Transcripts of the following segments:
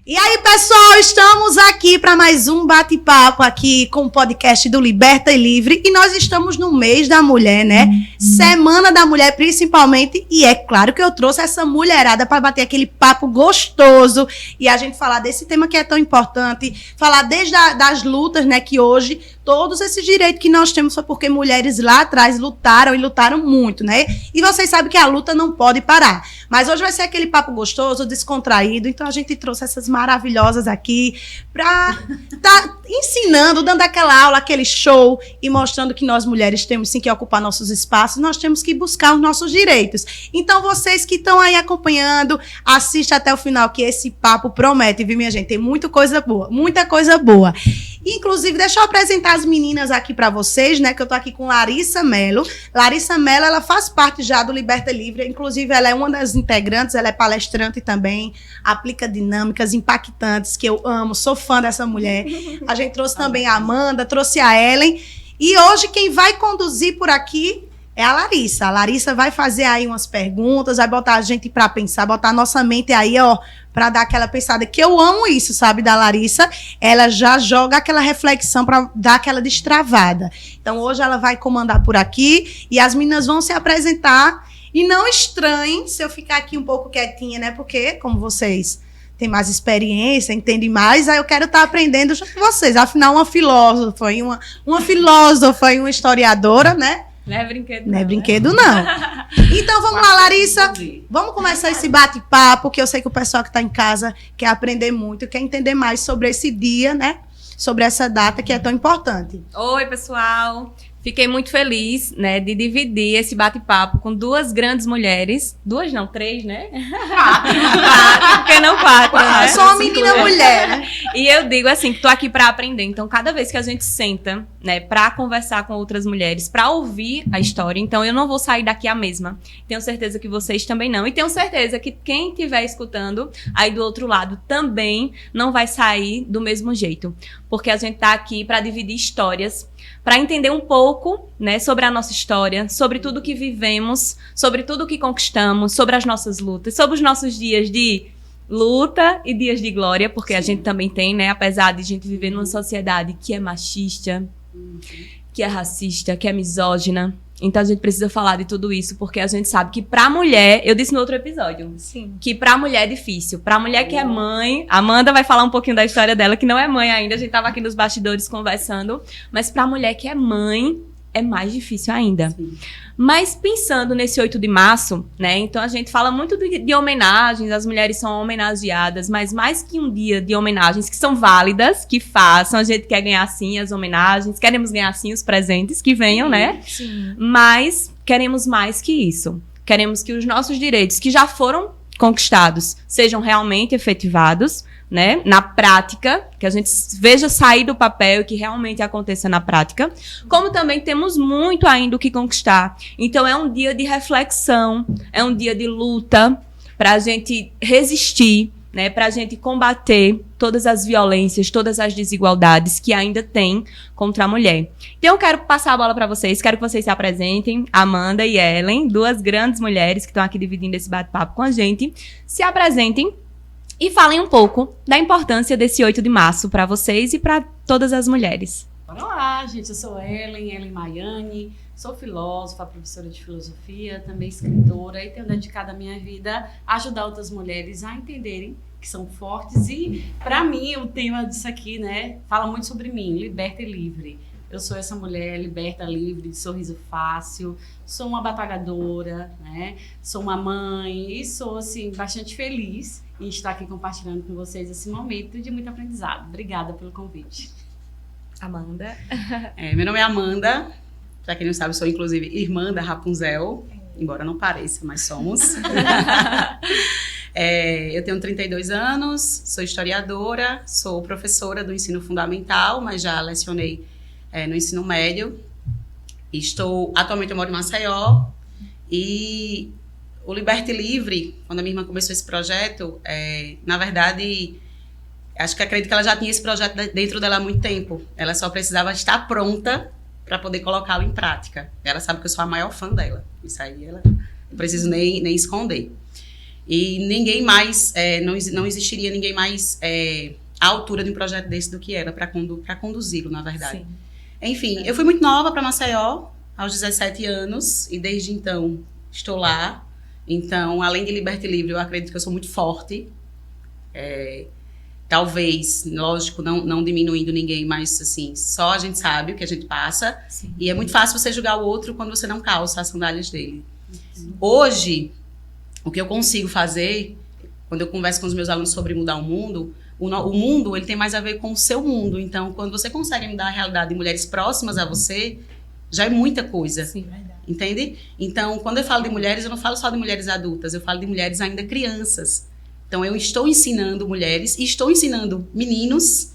E aí, pessoal, estamos aqui para mais um bate-papo aqui com o podcast do Liberta e Livre. E nós estamos no mês da mulher, né? Semana da Mulher, principalmente. E é claro que eu trouxe essa mulherada para bater aquele papo gostoso e a gente falar desse tema que é tão importante. Falar desde das lutas, né? Que hoje todos esses direitos que nós temos foi porque mulheres lá atrás lutaram e lutaram muito, né? E vocês sabem que a luta não pode parar. Mas hoje vai ser aquele papo gostoso, descontraído. Então a gente trouxe essas maravilhosas aqui para tá ensinando, dando aquela aula, aquele show e mostrando que nós mulheres temos sim que ocupar nossos espaços, nós temos que buscar os nossos direitos. Então vocês que estão aí acompanhando, assista até o final que esse papo promete, viu, minha gente? Tem muita coisa boa, muita coisa boa. Inclusive, deixa eu apresentar as meninas aqui para vocês, né? Que eu tô aqui com Larissa Mello. Larissa Mello, ela faz parte já do Liberta Livre. Inclusive, ela é uma das integrantes, ela é palestrante também, aplica dinâmicas impactantes, que eu amo, sou fã dessa mulher. A gente trouxe também a Amanda, trouxe a Ellen. E hoje, quem vai conduzir por aqui é a Larissa. A Larissa vai fazer aí umas perguntas, vai botar a gente para pensar, botar a nossa mente aí, ó, para dar aquela pensada, que eu amo isso, sabe, da Larissa. Ela já joga aquela reflexão para dar aquela destravada. Então, hoje ela vai comandar por aqui e as meninas vão se apresentar. E não estranhem se eu ficar aqui um pouco quietinha, né? Porque, como vocês têm mais experiência, entendem mais, aí eu quero estar aprendendo junto com vocês. Afinal, uma filósofa e uma historiadora, né? Não é brinquedo não. Não é brinquedo, não. Então, vamos lá, Larissa. Vamos começar esse bate-papo, que eu sei que o pessoal que está em casa quer aprender muito, quer entender mais sobre esse dia, né? Sobre essa data que é tão importante. Oi, pessoal. Fiquei muito feliz, né, de dividir esse bate-papo com duas grandes mulheres. Duas não, três, né? Quatro, porque não quatro, né? Eu sou uma menina mulher, né? E eu digo assim, que tô aqui para aprender. Então, cada vez que a gente senta, né, para conversar com outras mulheres, para ouvir a história, então eu não vou sair daqui a mesma. Tenho certeza que vocês também não. E tenho certeza que quem estiver escutando aí do outro lado também não vai sair do mesmo jeito. Porque a gente tá aqui para dividir histórias, para entender um pouco, né, sobre a nossa história, sobre tudo que vivemos, sobre tudo que conquistamos, sobre as nossas lutas, sobre os nossos dias de luta e dias de glória, porque a gente também tem, né, apesar de a gente viver numa sociedade que é machista, que é racista, que é misógina. Então a gente precisa falar de tudo isso, porque a gente sabe que pra mulher, eu disse no outro episódio, sim, que pra mulher é difícil. Pra mulher que é mãe, a Amanda vai falar um pouquinho da história dela, que não é mãe ainda, a gente tava aqui nos bastidores conversando, mas pra mulher que é mãe, é mais difícil ainda. Sim. Mas pensando nesse 8 de março, né, então a gente fala muito de homenagens, as mulheres são homenageadas, mas mais que um dia de homenagens que são válidas, que façam, a gente quer ganhar sim as homenagens, queremos ganhar sim os presentes que venham, né? Sim. Mas queremos mais que isso. Queremos que os nossos direitos que já foram conquistados sejam realmente efetivados, né, na prática, que a gente veja sair do papel e que realmente aconteça na prática, como também temos muito ainda o que conquistar. Então é um dia de reflexão, é um dia de luta para a gente resistir, né, para a gente combater todas as violências, todas as desigualdades que ainda tem contra a mulher. Então eu quero passar a bola para vocês, quero que vocês se apresentem, Amanda e Ellen, duas grandes mulheres que estão aqui dividindo esse bate-papo com a gente, se apresentem e falem um pouco da importância desse 8 de março para vocês e para todas as mulheres. Bora lá, gente. Eu sou Ellen Maiani, sou filósofa, professora de filosofia, também escritora e tenho dedicado a minha vida a ajudar outras mulheres a entenderem que são fortes e, para mim, o tema disso aqui, né, fala muito sobre mim, liberta e livre. Eu sou essa mulher liberta, livre, de sorriso fácil, sou uma batalhadora, né, sou uma mãe e sou, assim, bastante feliz em estar aqui compartilhando com vocês esse momento de muito aprendizado. Obrigada pelo convite. Amanda. Meu nome é Amanda. Pra quem não sabe, sou inclusive irmã da Rapunzel. Embora não pareça, mas somos. Eu tenho 32 anos, sou historiadora, sou professora do ensino fundamental, mas já lecionei no ensino médio. Atualmente eu moro em Maceió. E o Liberta e Livre, quando a minha irmã começou esse projeto, na verdade, acredito que ela já tinha esse projeto dentro dela há muito tempo. Ela só precisava estar pronta para poder colocá-lo em prática. Ela sabe que eu sou a maior fã dela. Isso aí ela não preciso nem esconder. E ninguém mais, não existiria ninguém mais à altura de um projeto desse do que ela, para conduzi-lo, na verdade. Sim. Enfim, eu fui muito nova para Maceió, aos 17 anos, e desde então estou lá. Então, além de Liberta e Livre, eu acredito que eu sou muito forte. Talvez, lógico, não diminuindo ninguém, mas assim, só a gente sabe o que a gente passa. Sim. E é muito fácil você julgar o outro quando você não calça as sandálias dele. Hoje, o que eu consigo fazer, quando eu converso com os meus alunos sobre mudar o mundo, o mundo ele tem mais a ver com o seu mundo. Então, quando você consegue mudar a realidade de mulheres próximas a você, já é muita coisa. Sim, verdade. Entende? Então, quando eu falo de mulheres, eu não falo só de mulheres adultas, eu falo de mulheres ainda crianças. Então, eu estou ensinando mulheres e estou ensinando meninos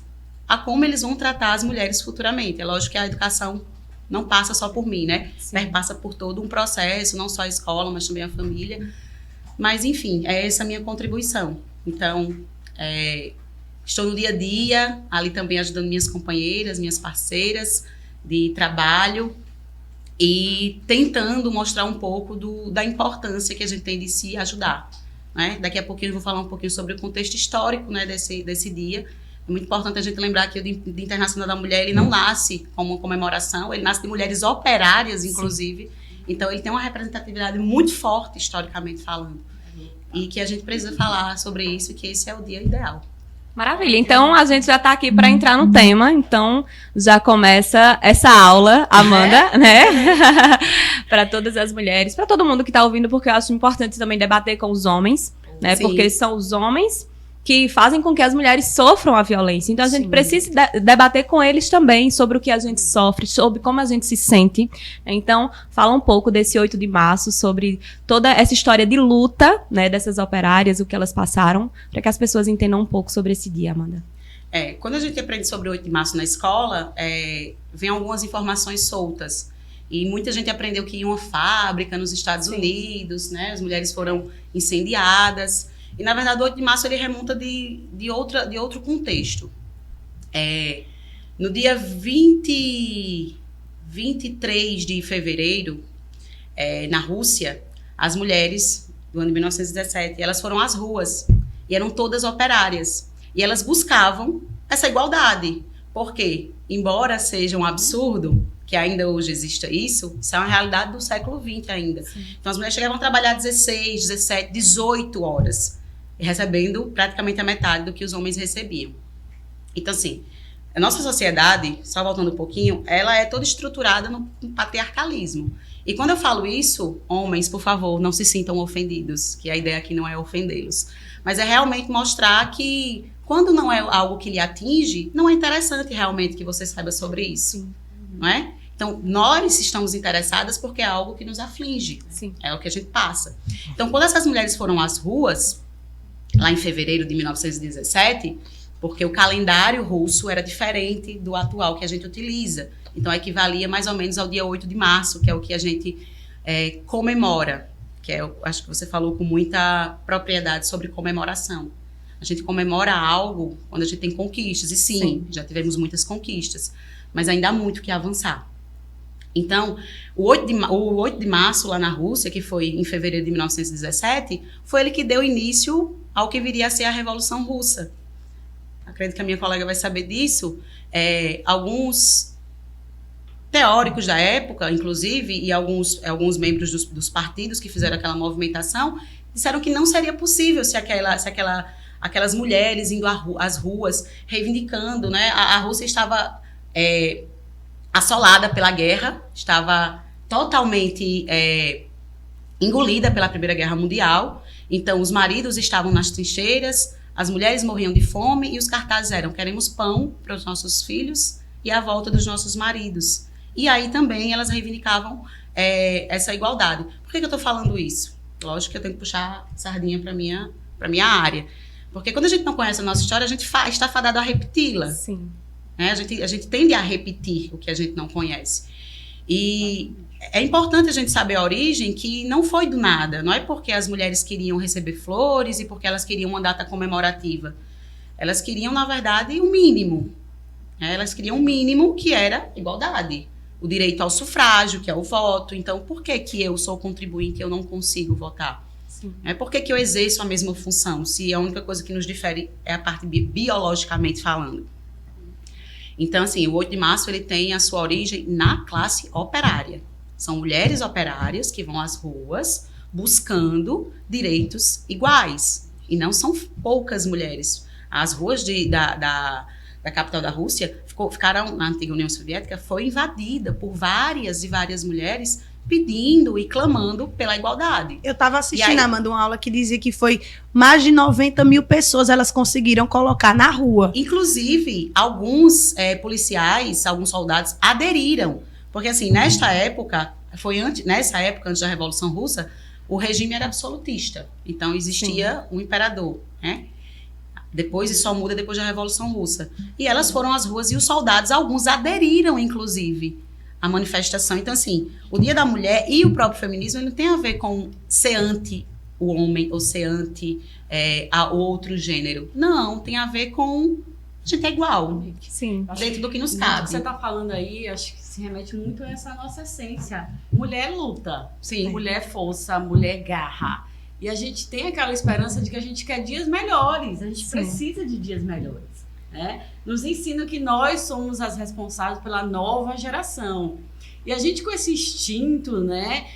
a como eles vão tratar as mulheres futuramente. É lógico que a educação não passa só por mim, né? Passa por todo um processo, não só a escola, mas também a família. Mas, enfim, é essa a minha contribuição. Então, estou no dia a dia, ali também ajudando minhas companheiras, minhas parceiras de trabalho e tentando mostrar um pouco da importância que a gente tem de se ajudar. Né? Daqui a pouquinho eu vou falar um pouquinho sobre o contexto histórico, né, desse dia. É muito importante a gente lembrar que o Dia Internacional da Mulher ele não nasce como uma comemoração, ele nasce de mulheres operárias, inclusive. Sim. Então, ele tem uma representatividade muito forte, historicamente falando. E que a gente precisa falar sobre isso, que esse é o dia ideal. Maravilha. Então, a gente já está aqui para entrar no tema. Então, já começa essa aula, Amanda, né? Para todas as mulheres, para todo mundo que está ouvindo, porque eu acho importante também debater com os homens, né? Sim. Porque são os homens que fazem com que as mulheres sofram a violência. Então, a gente precisa debater com eles também sobre o que a gente sofre, sobre como a gente se sente. Então, fala um pouco desse 8 de março, sobre toda essa história de luta, né, dessas operárias, o que elas passaram, para que as pessoas entendam um pouco sobre esse dia, Amanda. Quando a gente aprende sobre o 8 de março na escola, vem algumas informações soltas. E muita gente aprendeu que em uma fábrica nos Estados Unidos, né, as mulheres foram incendiadas. E, na verdade, o 8 de março ele remonta de outro contexto. No dia 23 de fevereiro, na Rússia, as mulheres do ano de 1917, elas foram às ruas. E eram todas operárias. E elas buscavam essa igualdade. Porque, embora seja um absurdo que ainda hoje exista isso é uma realidade do século XX ainda. Sim. Então, as mulheres chegavam a trabalhar 16, 17, 18 horas. Recebendo praticamente a metade do que os homens recebiam. Então, assim, a nossa sociedade, só voltando um pouquinho, ela é toda estruturada no patriarcalismo. E quando eu falo isso, homens, por favor, não se sintam ofendidos, que a ideia aqui não é ofendê-los. Mas é realmente mostrar que, quando não é algo que lhe atinge, não é interessante realmente que você saiba sobre isso. Sim. Não é? Então, nós estamos interessadas porque é algo que nos aflige. Sim. É o que a gente passa. Então, quando essas mulheres foram às ruas, lá em fevereiro de 1917, porque o calendário russo era diferente do atual que a gente utiliza. Então, equivalia mais ou menos ao dia 8 de março, que é o que a gente comemora, que acho que você falou com muita propriedade sobre comemoração. A gente comemora algo quando a gente tem conquistas, e sim, já tivemos muitas conquistas, mas ainda há muito que avançar. Então, o 8 de março lá na Rússia, que foi em fevereiro de 1917, foi ele que deu início ao que viria a ser a Revolução Russa. Acredito que a minha colega vai saber disso. Alguns teóricos da época, inclusive, e alguns membros dos partidos que fizeram aquela movimentação, disseram que não seria possível se aquelas mulheres indo às ruas, reivindicando, né? A Rússia estava assolada pela guerra, estava totalmente engolida pela Primeira Guerra Mundial. Então, os maridos estavam nas trincheiras, as mulheres morriam de fome e os cartazes eram: queremos pão para os nossos filhos e a volta dos nossos maridos. E aí também elas reivindicavam essa igualdade. Por que eu estou falando isso? Lógico que eu tenho que puxar sardinha para minha área. Porque quando a gente não conhece a nossa história, a gente está fadado a repeti-la. Sim. A gente tende a repetir o que a gente não conhece. E é importante a gente saber a origem, que não foi do nada. Não é porque as mulheres queriam receber flores e porque elas queriam uma data comemorativa. Elas queriam, na verdade, o mínimo. Elas queriam o mínimo, que era igualdade. O direito ao sufrágio, que é o voto. Então, por que eu sou contribuinte e eu não consigo votar? Sim. Por que eu exerço a mesma função, se a única coisa que nos difere é a parte biologicamente falando? Então, assim, o 8 de março ele tem a sua origem na classe operária. São mulheres operárias que vão às ruas buscando direitos iguais. E não são poucas mulheres. As ruas da capital da Rússia ficaram, na antiga União Soviética, foi invadida por várias e várias mulheres pedindo e clamando pela igualdade. Eu estava assistindo, Amanda, uma aula que dizia que foi mais de 90 mil pessoas elas conseguiram colocar na rua. Inclusive, alguns policiais, alguns soldados aderiram. Porque, assim, nesta época, antes da Revolução Russa, o regime era absolutista. Então, existia um imperador, né? Depois, isso só muda depois da Revolução Russa. E elas foram às ruas e os soldados, alguns aderiram, inclusive, à manifestação. Então, assim, o Dia da Mulher e o próprio feminismo, ele não tem a ver com ser anti o homem ou ser anti a outro gênero. Não, tem a ver com a gente é igual. Sim. Dentro do que nos O cabe. que você está falando aí, acho que se remete muito a essa nossa essência. Mulher luta. Sim. Mulher força, mulher garra. E a gente tem aquela esperança de que a gente quer dias melhores. A gente precisa de dias melhores. Né? Nos ensina que nós somos as responsáveis pela nova geração. E a gente com esse instinto, né,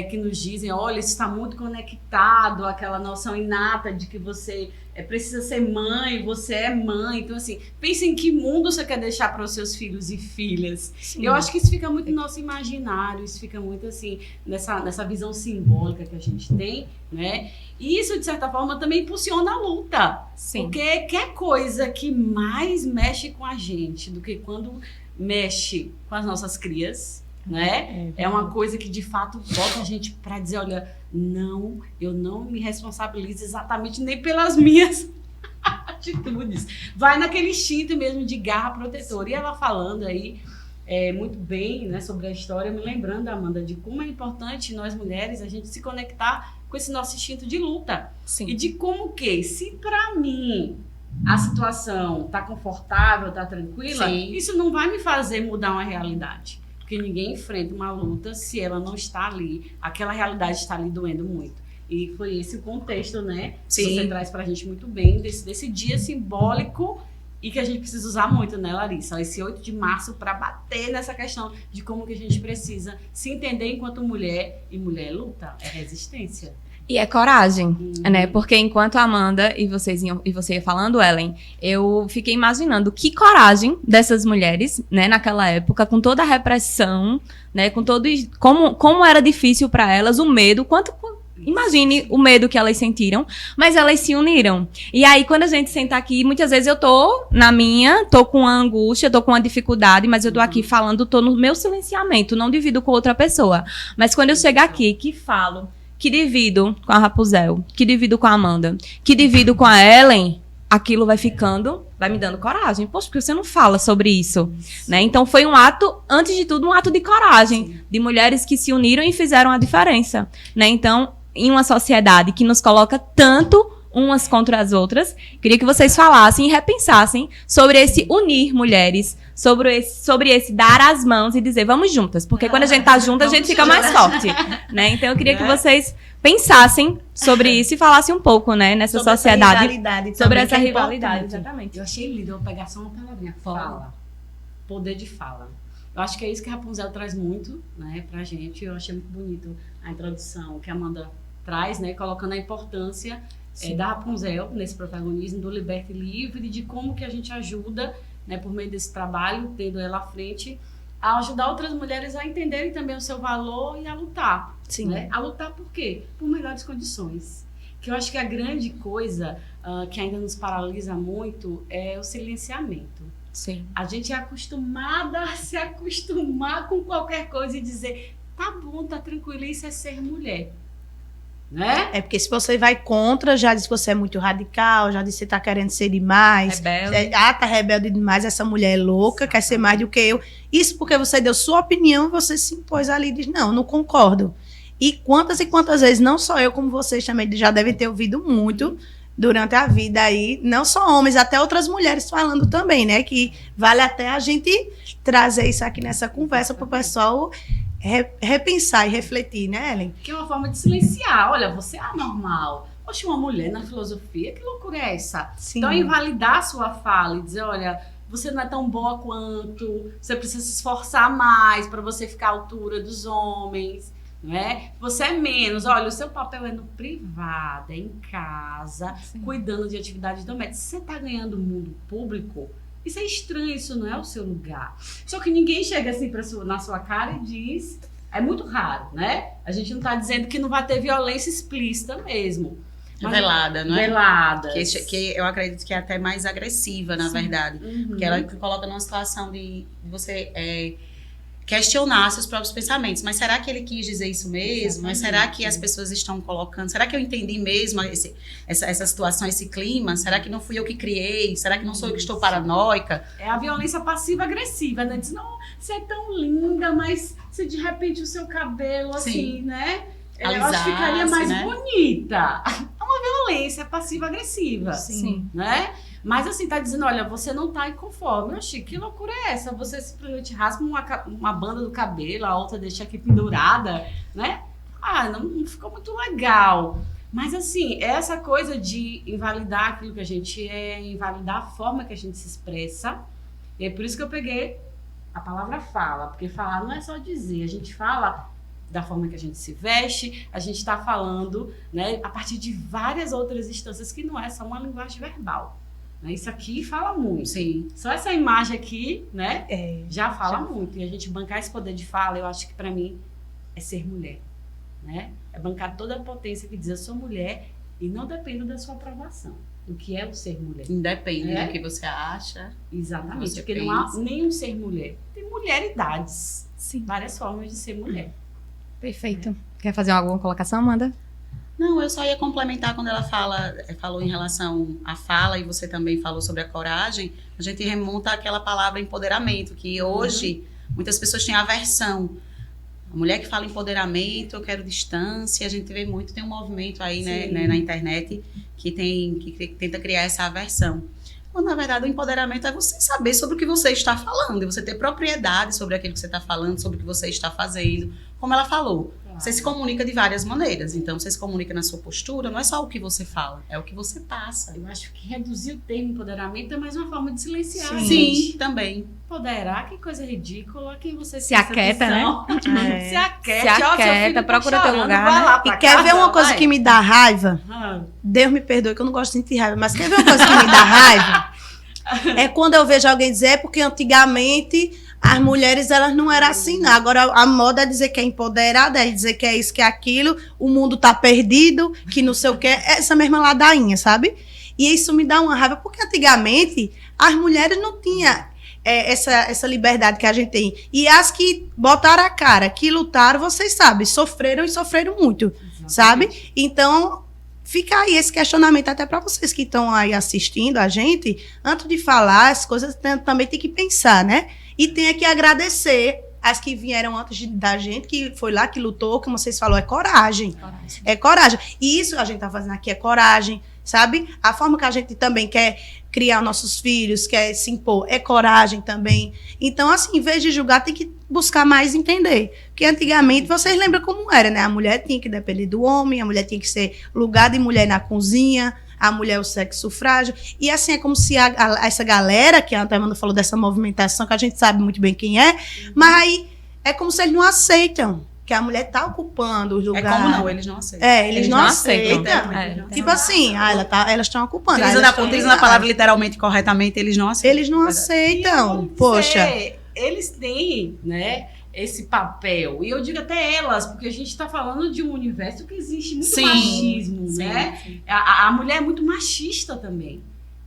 que nos dizem, olha, isso está muito conectado àquela noção inata de que você precisa ser mãe, você é mãe. Então, assim, pense em que mundo você quer deixar para os seus filhos e filhas. Sim. Eu acho que isso fica muito no nosso imaginário, isso fica muito, assim, nessa visão simbólica que a gente tem, né? E isso, de certa forma, também impulsiona a luta. Sim. Porque quer coisa que mais mexe com a gente do que quando mexe com as nossas crias, né? É uma coisa que de fato bota a gente para dizer, olha, não, eu não me responsabilizo exatamente nem pelas minhas atitudes. Vai naquele instinto mesmo de garra protetora. E ela falando aí muito bem, né, sobre a história, me lembrando, Amanda, de como é importante nós mulheres a gente se conectar com esse nosso instinto de luta. Sim. E de como que, se para mim a situação tá confortável, tá tranquila, Sim. isso não vai me fazer mudar uma realidade. Porque ninguém enfrenta uma luta se ela não está ali. Aquela realidade está ali doendo muito. E foi esse o contexto, né? Sim. Que você traz pra gente muito bem, desse dia simbólico e que a gente precisa usar muito, né, Larissa? Esse 8 de março para bater nessa questão de como que a gente precisa se entender enquanto mulher. E mulher luta, é resistência. E é coragem, né? Porque enquanto a Amanda e você ia falando, Ellen, eu fiquei imaginando que coragem dessas mulheres, né, naquela época, com toda a repressão, né, com todo como era difícil para elas, o medo, imagine o medo que elas sentiram, mas elas se uniram. E aí, quando a gente senta aqui, muitas vezes eu tô tô com uma angústia, tô com uma dificuldade, mas eu tô aqui falando, tô no meu silenciamento, não divido com outra pessoa. Mas quando eu chego aqui, que falo, que divido com a Rapunzel, que divido com a Amanda, que divido com a Ellen, aquilo vai me dando coragem. Poxa, porque você não fala sobre isso, né? Então foi um ato, antes de tudo, um ato de coragem, de mulheres que se uniram e fizeram a diferença, né? Então, em uma sociedade que nos coloca tanto umas contra as outras, queria que vocês falassem e repensassem sobre esse unir mulheres, sobre esse dar as mãos e dizer, vamos juntas, porque quando a gente tá junto, a gente fica mais forte, né? Então eu queria que vocês pensassem sobre isso e falassem um pouco, né, nessa sobre sociedade, sobre essa rivalidade, exatamente. Eu achei lindo, eu vou pegar só uma palavrinha, fala. Poder de fala. Eu acho que é isso que a Rapunzel traz muito, né, pra gente. Eu achei muito bonito a introdução que a Amanda traz, né, colocando a importância da Rapunzel nesse protagonismo do Liberte Livre, de como que a gente ajuda, né, por meio desse trabalho, tendo ela à frente, a ajudar outras mulheres a entenderem também o seu valor e a lutar. Sim. Né? A lutar por quê? Por melhores condições. Que eu acho que a grande coisa que ainda nos paralisa muito é o silenciamento. Sim. A gente é acostumada a se acostumar com qualquer coisa e dizer, tá bom, tá tranquilo, isso é ser mulher. Né? É porque se você vai contra, já diz que você é muito radical, já diz que você tá querendo ser demais. Rebelde. Tá rebelde demais, essa mulher é louca, quer ser mais do que eu. Isso porque você deu sua opinião, você se impôs ali e diz, não concordo. E quantas vezes, não só eu, como vocês também já devem ter ouvido muito durante a vida aí, não só homens, até outras mulheres falando também, né? Que vale até a gente trazer isso aqui nessa conversa pro pessoal repensar e refletir, né, Ellen? Que é uma forma de silenciar. Olha, você é anormal. Poxa, uma mulher na filosofia, que loucura é essa? Sim. Então, invalidar a sua fala e dizer, olha, você não é tão boa quanto, você precisa se esforçar mais para você ficar à altura dos homens, não é? Você é menos. Olha, o seu papel é no privado, é em casa, cuidando de atividades domésticas. Você está ganhando o mundo público, isso é estranho, isso não é o seu lugar. Só que ninguém chega assim na sua cara e diz... É muito raro, né? A gente não está dizendo que não vai ter violência explícita mesmo. Velada, não é? Velada. Que eu acredito que é até mais agressiva, na verdade. Uhum. Porque ela coloca numa situação de você questionar seus próprios pensamentos. Mas será que ele quis dizer isso mesmo? Mas será que as pessoas estão colocando? Será que eu entendi mesmo essa situação, esse clima? Será que não fui eu que criei? Será que não sou eu que estou paranoica? É a violência passiva-agressiva, né? Diz, não, você é tão linda, mas se de repente o seu cabelo, assim, né? Eu acho que ficaria mais bonita. É uma violência passiva-agressiva. Sim. Né? Mas assim, tá dizendo, olha, você não tá inconforme. Oxi, que loucura é essa? Você simplesmente raspa uma banda do cabelo, a outra deixa aqui pendurada, né? Ah, não ficou muito legal. Mas assim, essa coisa de invalidar aquilo que a gente é, invalidar a forma que a gente se expressa. E é por isso que eu peguei a palavra fala. Porque falar não é só dizer, a gente fala da forma que a gente se veste, a gente está falando, né, a partir de várias outras instâncias que não é só uma linguagem verbal. Né? Isso aqui fala muito. Sim. Só essa imagem aqui, né, já fala muito. E a gente bancar esse poder de fala, eu acho que para mim é ser mulher. Né? É bancar toda a potência que diz eu sou mulher e não dependo da sua aprovação. Do que é o ser mulher. Independe do que você acha. Exatamente. Você porque pensa. não há nenhum ser mulher. Tem mulheridades. Sim. Várias formas de ser mulher. Perfeito. Quer fazer alguma colocação, Amanda? Não, eu só ia complementar quando ela falou em relação à fala e você também falou sobre a coragem. A gente remonta àquela palavra empoderamento, que hoje muitas pessoas têm aversão. A mulher que fala empoderamento, eu quero distância, a gente vê muito, tem um movimento aí né, na internet que tenta criar essa aversão. Quando, na verdade, o empoderamento é você saber sobre o que você está falando, e você ter propriedade sobre aquilo que você está falando, sobre o que você está fazendo. Como ela falou, você se comunica de várias maneiras. Então, você se comunica na sua postura, não é só o que você fala, é o que você passa. Eu acho que reduzir o termo empoderamento é mais uma forma de silenciar. Sim, também. Empoderar, que coisa ridícula. Quem você Se aquieta, né? Se aquieta, Se aquieta, procura teu lugar, né? E quer ver uma coisa que me dá raiva? Deus me perdoe que eu não gosto de sentir raiva, mas quer ver uma coisa que me dá raiva? É quando eu vejo alguém dizer, porque antigamente as mulheres, elas não eram assim, não. Agora a moda é dizer que é empoderada, é dizer que é isso, que é aquilo, o mundo tá perdido, que não sei o que, essa mesma ladainha, sabe? E isso me dá uma raiva, porque antigamente as mulheres não tinham essa liberdade que a gente tem. E as que botaram a cara, que lutaram, vocês sabem, sofreram e sofreram muito, sabe? Então, fica aí esse questionamento até para vocês que estão aí assistindo a gente, antes de falar, as coisas também tem que pensar, né? E tem que agradecer as que vieram antes da gente, que foi lá, que lutou, como vocês falaram, é coragem. É coragem. E isso que a gente tá fazendo aqui é coragem, sabe? A forma que a gente também quer criar nossos filhos, quer se impor, é coragem também. Então, assim, em vez de julgar, tem que buscar mais entender. Porque antigamente, vocês lembram como era, né? A mulher tinha que depender do homem, a mulher tinha que ser lugar de mulher na cozinha, a mulher o sexo frágil. E assim, é como se essa galera, que a Amanda falou dessa movimentação, que a gente sabe muito bem quem é, mas aí é como se eles não aceitam que a mulher tá ocupando os lugares. É como não, eles não aceitam. Eles não aceitam. Tipo assim, elas estão ocupando. Utilizando a palavra literalmente corretamente, eles não aceitam. Eles não aceitam. Poxa. Eles têm, né, esse papel. E eu digo até elas, porque a gente está falando de um universo que existe muito machismo, né? Sim. A mulher é muito machista também.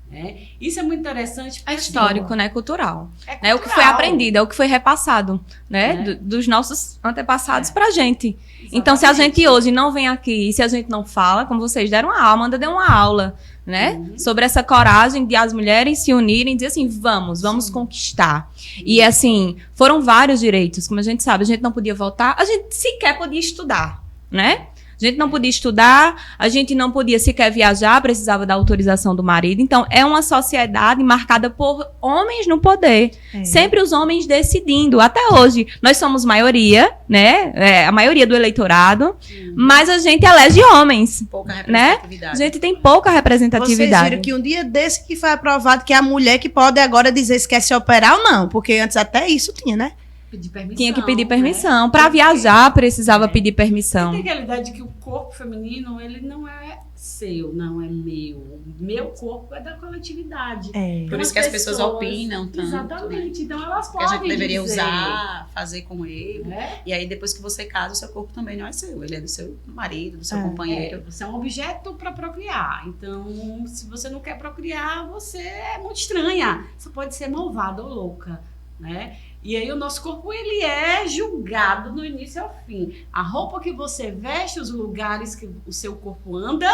Né? Isso é muito interessante. É histórico, né? Cultural. É o que foi aprendido, é o que foi repassado, né? Dos nossos antepassados pra gente. Exatamente. Então, se a gente hoje não vem aqui, e se a gente não fala, como vocês deram a Amanda deu uma aula, né? Sobre essa coragem de as mulheres se unirem e dizer assim, vamos conquistar. E assim, foram vários direitos, como a gente sabe, a gente não podia votar, a gente sequer podia estudar, né? A gente não podia estudar, a gente não podia sequer viajar, precisava da autorização do marido. Então, é uma sociedade marcada por homens no poder. Sempre os homens decidindo. Até hoje, nós somos maioria, né? A maioria do eleitorado, mas a gente elege homens. Pouca né? representatividade. A gente tem pouca Vocês representatividade. viram que um dia desse que foi aprovado que é a mulher que pode agora dizer se quer se operar ou não, porque antes até isso tinha, né? Pedir permissão, Tinha que pedir né? permissão. Para viajar, precisava pedir permissão. Tem aquela ideia de que o corpo feminino, ele não é seu, não é meu. O meu corpo é da coletividade. Por isso que as pessoas opinam tanto. Exatamente. Então elas Que podem a gente deveria dizer, usar, fazer com ele. né? E aí, depois que você casa, o seu corpo também não é seu. Ele é do seu marido, do seu companheiro. Você é um objeto para procriar. Então, se você não quer procriar, você é muito estranha. Você pode ser malvada ou louca, né? E aí o nosso corpo, ele é julgado do início ao fim. A roupa que você veste, os lugares que o seu corpo anda,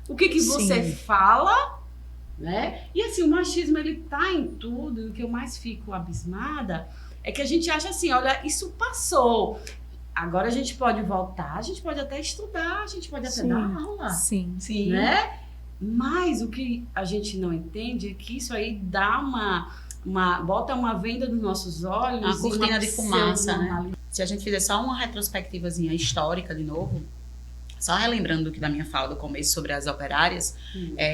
o que você fala, né? E assim, o machismo, ele tá em tudo. E o que eu mais fico abismada é que a gente acha assim, olha, isso passou. Agora a gente pode voltar, a gente pode até estudar, a gente pode até dar aula. Sim. Sim. Né? Mas o que a gente não entende é que isso aí dá bota uma venda nos nossos olhos. Uma cortina de fumaça, né? pseudo-normalização. Se a gente fizer só uma retrospectivazinha histórica de novo, só relembrando da minha fala do começo sobre as operárias,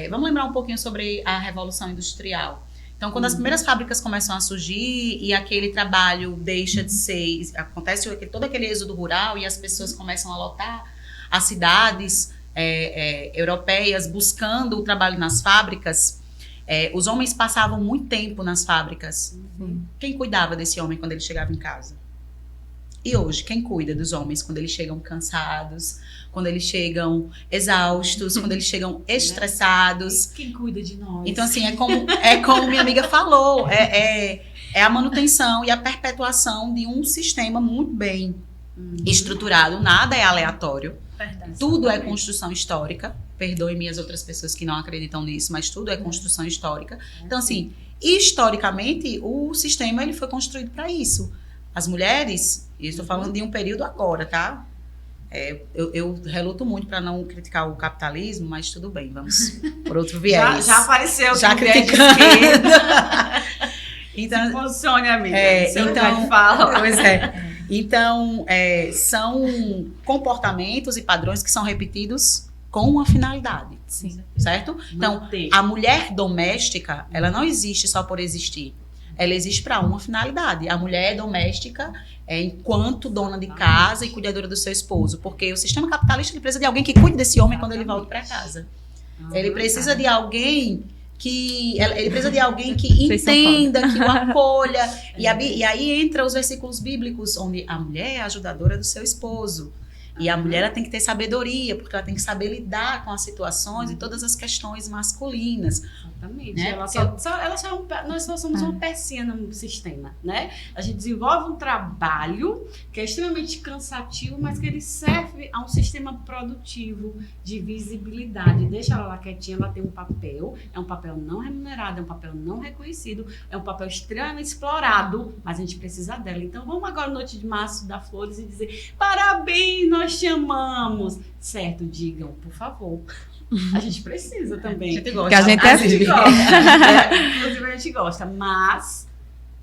vamos lembrar um pouquinho sobre a Revolução Industrial. Então, quando as primeiras fábricas começam a surgir e aquele trabalho deixa de ser... Acontece todo aquele êxodo rural e as pessoas começam a lotar as cidades europeias buscando o trabalho nas fábricas. Os homens passavam muito tempo nas fábricas. Quem cuidava desse homem quando ele chegava em casa? E hoje, quem cuida dos homens quando eles chegam cansados, quando eles chegam exaustos, quando eles chegam estressados? Quem cuida de nós? Então, assim, é como minha amiga falou, é a manutenção e a perpetuação de um sistema muito bem estruturado. Nada é aleatório. Verdade. Tudo é construção histórica. Perdoe-me as outras pessoas que não acreditam nisso, mas tudo é construção histórica. Então, assim, historicamente, o sistema ele foi construído para isso. As mulheres, e estou falando de um período agora, tá? Eu reluto muito para não criticar o capitalismo, mas tudo bem, vamos por outro viés. Já apareceu. Já criticando. Então, Se posicione, amiga. então, fala. Pois é. Então, são comportamentos e padrões que são repetidos com uma finalidade. Sim. Certo? Então, a mulher doméstica, ela não existe só por existir. Ela existe para uma finalidade. A mulher doméstica enquanto dona de casa e cuidadora do seu esposo. Porque o sistema capitalista ele precisa de alguém que cuide desse homem quando ele volta para casa. Ele precisa de alguém que entenda, que o acolha. E aí entra os versículos bíblicos, onde a mulher é a ajudadora do seu esposo. E a mulher ela tem que ter sabedoria, porque ela tem que saber lidar com as situações e todas as questões masculinas. Exatamente. Né? Nós só somos uma pecinha no sistema, né? A gente desenvolve um trabalho que é extremamente cansativo, mas que ele serve a um sistema produtivo de visibilidade. Deixa ela lá quietinha, ela tem um papel, é um papel não remunerado, é um papel não reconhecido, é um papel extremamente explorado, mas a gente precisa dela. Então vamos agora, noite de março, dar flores e dizer parabéns, nós te amamos. Certo, digam, por favor. A gente precisa também. A gente gosta. Que a gente A gente gosta. Inclusive a gente gosta, mas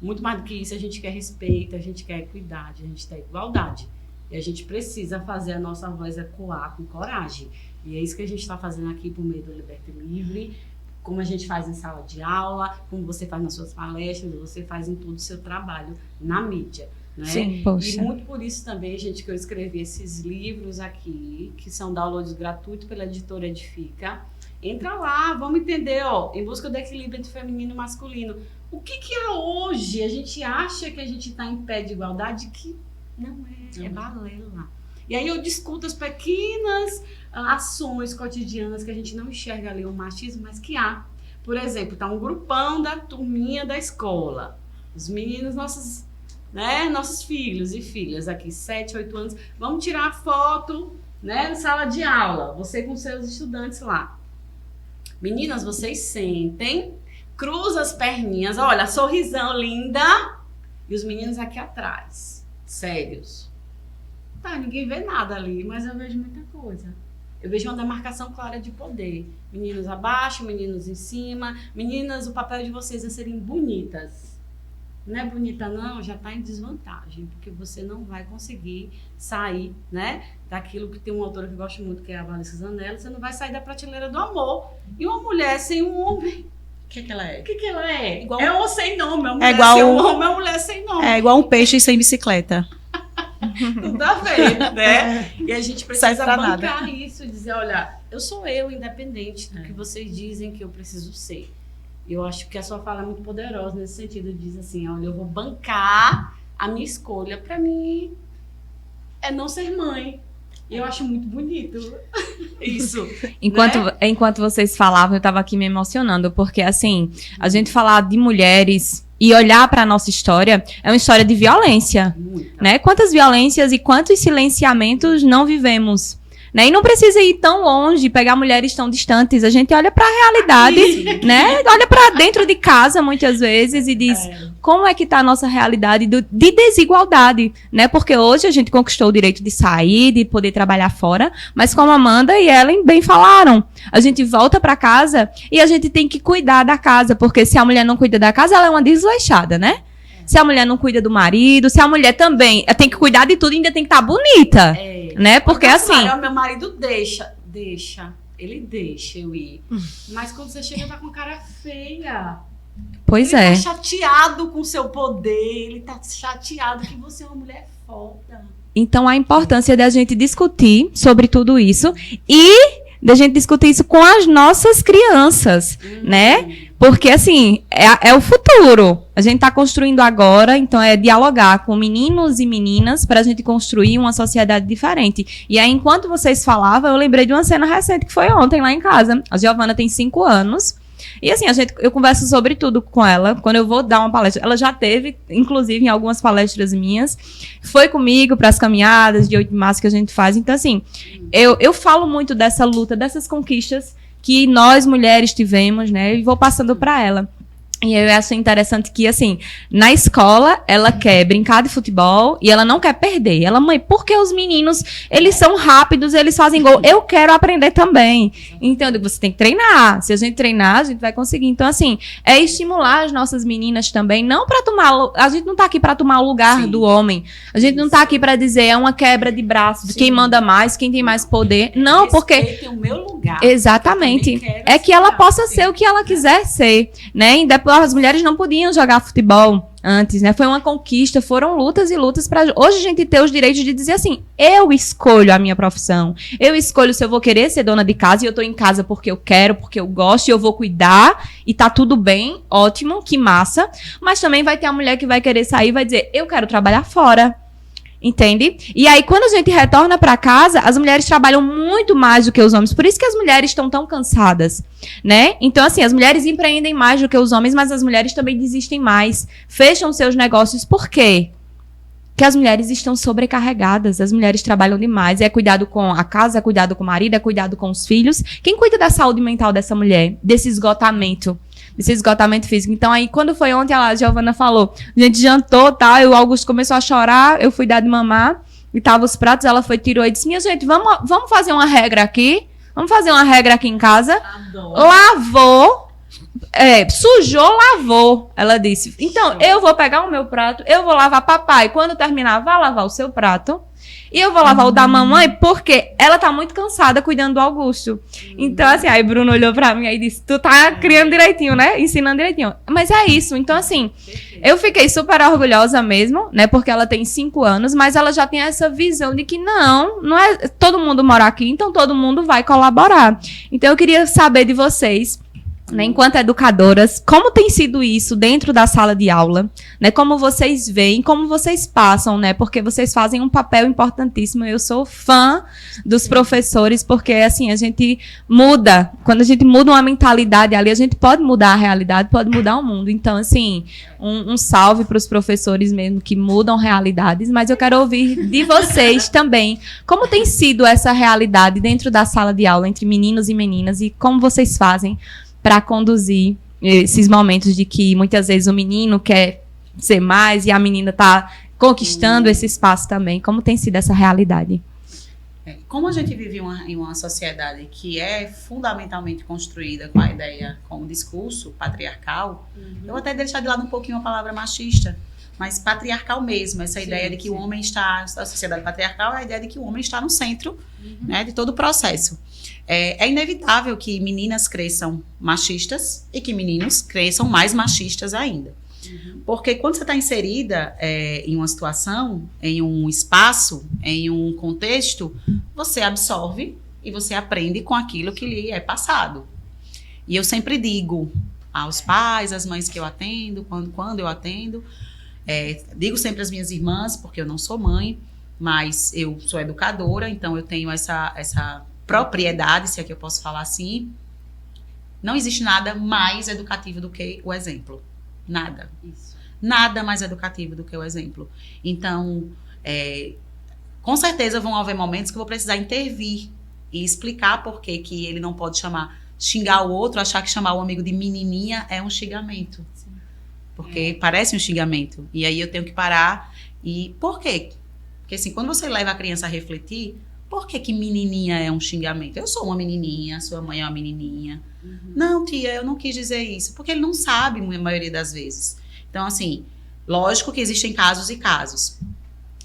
muito mais do que isso, a gente quer respeito, a gente quer equidade, a gente quer igualdade. E a gente precisa fazer a nossa voz ecoar com coragem. E é isso que a gente está fazendo aqui por meio do Liberta Livre, como a gente faz em sala de aula, como você faz nas suas palestras, você faz em todo o seu trabalho na mídia. Né? Sim, poxa. E muito por isso também, gente, que eu escrevi esses livros aqui, que são downloads gratuitos pela editora Edifica. Entra lá, vamos entender, Em Busca do Equilíbrio entre Feminino e Masculino. O que é hoje? A gente acha que a gente está em pé de igualdade, que não é balela. E aí eu discuto as pequenas ações cotidianas que a gente não enxerga ali o machismo, mas que há. Por exemplo, tá um grupão da turminha da escola. Os meninos, nossos filhos e filhas aqui, 7, 8 anos, vamos tirar foto, na sala de aula, você com seus estudantes lá. Meninas, vocês sentem, cruza as perninhas, olha, sorrisão linda, e os meninos aqui atrás, sérios. Tá, ninguém vê nada ali, mas eu vejo muita coisa. Eu vejo uma demarcação clara de poder. Meninos abaixo, meninos em cima. Meninas, o papel de vocês é serem bonitas. Não é bonita não, já está em desvantagem, porque você não vai conseguir sair, né, daquilo que tem uma autora que eu gosto muito, que é a Valesca Zanella, você não vai sair da prateleira do amor. E uma mulher sem um homem, O que ela é? o que ela é? Igual- É um sem nome, é uma mulher igual sem um o- homem, é uma mulher sem nome. É igual um peixe sem bicicleta. Tudo a ver, né? E a gente precisa Serve pra bancar nada. isso e dizer, olha, eu sou eu, independente do que vocês dizem que eu preciso ser. Eu acho que a sua fala é muito poderosa nesse sentido, diz assim, olha, eu vou bancar a minha escolha. Pra mim, é não ser mãe. E eu acho muito bonito isso. Enquanto vocês falavam, eu tava aqui me emocionando, porque assim, a gente falar de mulheres e olhar pra nossa história é uma história de violência, Muita. né? Quantas violências e quantos silenciamentos não vivemos, né? E não precisa ir tão longe, pegar mulheres tão distantes. A gente olha pra realidade, né? Olha pra dentro de casa muitas vezes e diz: como é que tá a nossa realidade de desigualdade, né? Porque hoje a gente conquistou o direito de sair, de poder trabalhar fora, mas como a Amanda e Ellen bem falaram, a gente volta pra casa e a gente tem que cuidar da casa, porque se a mulher não cuida da casa, ela é uma desleixada, né? Se a mulher não cuida do marido, se a mulher também tem que cuidar de tudo, ainda tem que estar bonita, né? Porque Mas, assim... meu marido deixa. Ele deixa eu ir. Mas quando você chega, tá com cara feia. Pois Ele é. tá chateado com o seu poder, ele tá chateado que você é uma mulher foda. Então, a importância da gente discutir sobre tudo isso e da gente discutir isso com as nossas crianças, né? Porque, assim, é o futuro. A gente está construindo agora, então é dialogar com meninos e meninas para a gente construir uma sociedade diferente. E aí, enquanto vocês falavam, eu lembrei de uma cena recente que foi ontem lá em casa. A Giovana tem 5 anos. E assim, eu converso sobre tudo com ela. Quando eu vou dar uma palestra, ela já teve, inclusive, em algumas palestras minhas. Foi comigo para as caminhadas de 8 de março que a gente faz. Então, assim, eu falo muito dessa luta, dessas conquistas que nós, mulheres, tivemos, né? E vou passando para ela. E eu acho interessante que, assim, na escola, ela quer brincar de futebol e ela não quer perder. Ela, mãe, porque os meninos, eles são rápidos, eles fazem gol. Eu quero aprender também. Então, eu digo, você tem que treinar. Se a gente treinar, a gente vai conseguir. Então, assim, é estimular as nossas meninas também, não para tomar... A gente não tá aqui para tomar o lugar do homem. A gente não tá aqui para dizer, é uma quebra de braço, de quem manda mais, quem tem mais poder. Não, porque... Respeitem o meu lugar. Exatamente. Eu também quero É que ela esse possa lugar. ser o que ela quiser ser, né? E as mulheres não podiam jogar futebol antes, né? Foi uma conquista, foram lutas e lutas para hoje a gente ter os direitos de dizer assim, eu escolho a minha profissão, eu escolho se eu vou querer ser dona de casa e eu tô em casa porque eu quero, porque eu gosto e eu vou cuidar e tá tudo bem, ótimo, que massa, mas também vai ter a mulher que vai querer sair e vai dizer, eu quero trabalhar fora. Entende? E aí, quando a gente retorna para casa, as mulheres trabalham muito mais do que os homens. Por isso que as mulheres estão tão cansadas, né? Então, assim, as mulheres empreendem mais do que os homens, mas as mulheres também desistem mais. Fecham seus negócios. Por quê? Porque as mulheres estão sobrecarregadas. As mulheres trabalham demais. É cuidado com a casa, é cuidado com o marido, é cuidado com os filhos. Quem cuida da saúde mental dessa mulher? Desse esgotamento físico. Então, aí, quando foi ontem, a Giovana falou, a gente jantou, tá? O Augusto começou a chorar, eu fui dar de mamar, e tava os pratos, ela foi, tirou e disse, minha gente, vamos fazer uma regra aqui? Vamos fazer uma regra aqui em casa? Adoro. Lavou, sujou, lavou, ela disse. Então, eu vou pegar o meu prato, eu vou lavar papai, quando terminar, vá lavar o seu prato, e eu vou lavar o da mamãe, porque ela tá muito cansada cuidando do Augusto. Então, assim, aí Bruno olhou pra mim e disse, tu tá criando direitinho, né? Ensinando direitinho. Mas é isso. Então, assim, eu fiquei super orgulhosa mesmo, né? Porque ela tem 5 anos, mas ela já tem essa visão de que não é todo mundo mora aqui, então todo mundo vai colaborar. Então, eu queria saber de vocês, né, enquanto educadoras, como tem sido isso dentro da sala de aula, né? Como vocês veem, como vocês passam, né? Porque vocês fazem um papel importantíssimo. Eu sou fã dos professores, porque assim, a gente muda. Quando a gente muda uma mentalidade ali, a gente pode mudar a realidade, pode mudar o mundo. Então, assim, um salve para os professores mesmo que mudam realidades, mas eu quero ouvir de vocês também. Como tem sido essa realidade dentro da sala de aula entre meninos e meninas e como vocês fazem para conduzir esses momentos de que muitas vezes o menino quer ser mais e a menina tá conquistando esse espaço também? Como tem sido essa realidade? Como a gente vive em uma sociedade que é fundamentalmente construída com a ideia, com o discurso patriarcal, eu vou até deixar de lado um pouquinho a palavra machista, mas patriarcal mesmo, essa ideia de que o homem está, a sociedade patriarcal é a ideia de que o homem está no centro, né, de todo o processo. É inevitável que meninas cresçam machistas e que meninos cresçam mais machistas ainda. Porque quando você está inserida em uma situação, em um espaço, em um contexto, você absorve e você aprende com aquilo que lhe é passado. E eu sempre digo aos pais, às mães que eu atendo, quando eu atendo, digo sempre às minhas irmãs, porque eu não sou mãe, mas eu sou educadora, então eu tenho essa propriedade, se é que eu posso falar assim. Não existe nada mais educativo do que o exemplo. Nada. Isso. Nada mais educativo do que o exemplo. Então, com certeza vão haver momentos que eu vou precisar intervir e explicar por que ele não pode xingar o outro, achar que chamar o amigo de menininha é um xingamento. Sim. Porque parece um xingamento. E aí eu tenho que parar e... Por quê? Porque assim, quando você leva a criança a refletir, por que menininha é um xingamento? Eu sou uma menininha, sua mãe é uma menininha. Não, tia, eu não quis dizer isso. Porque ele não sabe, a maioria das vezes. Então, assim, lógico que existem casos e casos.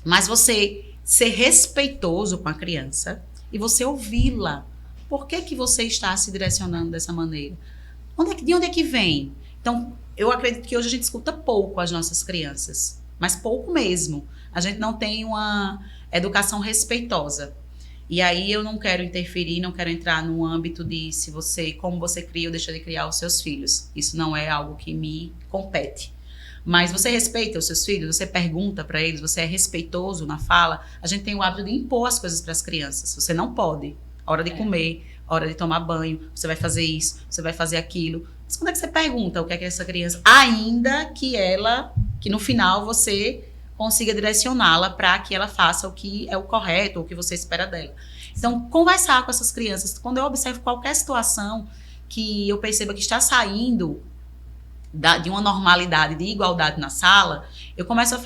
Mas você ser respeitoso com a criança e você ouvi-la. Por que você está se direcionando dessa maneira? De onde é que vem? Então, eu acredito que hoje a gente escuta pouco as nossas crianças. Mas pouco mesmo. A gente não tem uma educação respeitosa. E aí eu não quero interferir, não quero entrar no âmbito de como você cria ou deixa de criar os seus filhos. Isso não é algo que me compete. Mas você respeita os seus filhos, você pergunta para eles, você é respeitoso na fala. A gente tem o hábito de impor as coisas para as crianças. Você não pode. Hora de comer, hora de tomar banho, você vai fazer isso, você vai fazer aquilo. Mas quando é que você pergunta o que é que essa criança... Ainda que no final você consiga direcioná-la para que ela faça o que é o correto, ou o que você espera dela. Então, conversar com essas crianças. Quando eu observo qualquer situação que eu perceba que está saindo de uma normalidade, de igualdade na sala, eu começo a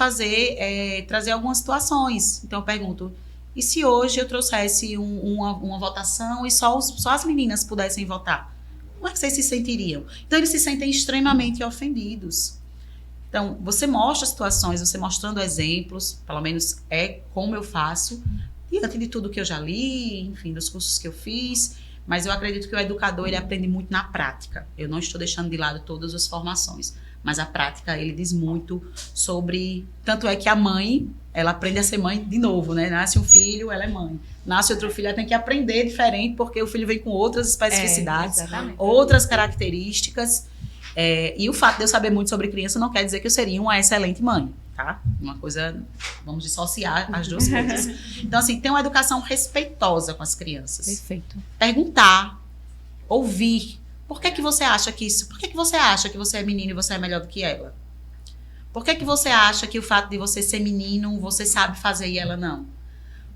trazer algumas situações. Então, eu pergunto, e se hoje eu trouxesse uma votação e só as meninas pudessem votar? Como é que vocês se sentiriam? Então, eles se sentem extremamente ofendidos. Então, você mostra situações, você mostrando exemplos, pelo menos é como eu faço, diante de tudo que eu já li, enfim, dos cursos que eu fiz, mas eu acredito que o educador, ele aprende muito na prática. Eu não estou deixando de lado todas as formações, mas a prática, ele diz muito sobre... Tanto é que a mãe, ela aprende a ser mãe de novo, né? Nasce um filho, ela é mãe. Nasce outro filho, ela tem que aprender diferente, porque o filho vem com outras especificidades, outras características. E o fato de eu saber muito sobre criança não quer dizer que eu seria uma excelente mãe, tá? Uma coisa, vamos dissociar as duas coisas. Então, assim, ter uma educação respeitosa com as crianças. Perfeito. Perguntar, ouvir. Por que você acha que isso? Por que você acha que você é menino e você é melhor do que ela? Por que você acha que o fato de você ser menino, você sabe fazer e ela não?